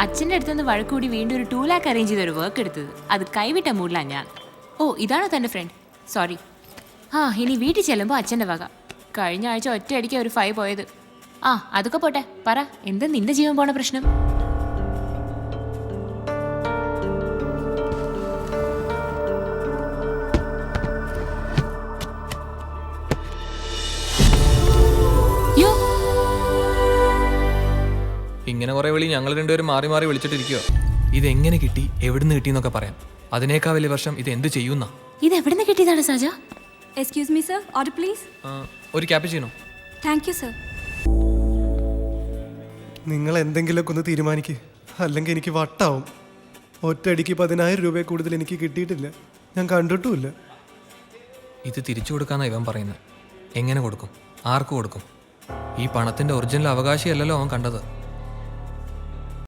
അച്ഛൻ്റെ അടുത്തുനിന്ന് വഴക്കൂടി വീണ്ടും ഒരു 2 lakh അറേഞ്ച് ചെയ്ത ഒരു വർക്ക് എടുത്തത്. അത് കൈവിട്ട മൂഡിലാണ് ഞാൻ. ഓ ഇതാണോ തൻ്റെ ഫ്രണ്ട്? സോറി. ഇനി വീട്ടിൽ ചെല്ലുമ്പോൾ അച്ഛൻ്റെ വക. കഴിഞ്ഞ ആഴ്ച ഒറ്റയടിക്ക് ഒരു 5 പോയത്. അതൊക്കെ പോട്ടെ, പറ എന്താ നിന്റെ ജീവൻ പോണ പ്രശ്നം? ഇങ്ങനെ കുറെ വിളി ഞങ്ങൾ രണ്ടുപേരും മാറി മാറി വിളിച്ചിട്ടിരിക്കുക. ഇതെങ്ങനെ കിട്ടി, എവിടുന്ന് കിട്ടിയെന്നൊക്കെ പറയാം. അതിനേക്കാൾ വലിയ വർഷം ഇത് എന്ത് ചെയ്യുന്ന? ഇത് എവിടുന്ന് കിട്ടിയതാണ് സാജ? Excuse me, sir. Order, please. ഒരു ക്യാപ്പുച്ചിനോ. Thank you, sir. നിങ്ങൾ എന്തെങ്കിലുമൊക്കെ ഒന്ന് തീരുമാനിക്കുക, അല്ലെങ്കിൽ എനിക്ക് വട്ടാവും. ഒറ്റയടിക്ക് 10,000 രൂപയെ കൂടുതൽ എനിക്ക് കിട്ടിയിട്ടില്ല, ഞാൻ കണ്ടിട്ടുമില്ല. ഇത് തിരിച്ചു കൊടുക്കാന്നാ ഇവൻ പറയുന്നത്. എങ്ങനെ കൊടുക്കും, ആർക്ക് കൊടുക്കും? ഈ പണത്തിന്റെ ഒറിജിനൽ അവകാശിയല്ലല്ലോ അവൻ കണ്ടത്.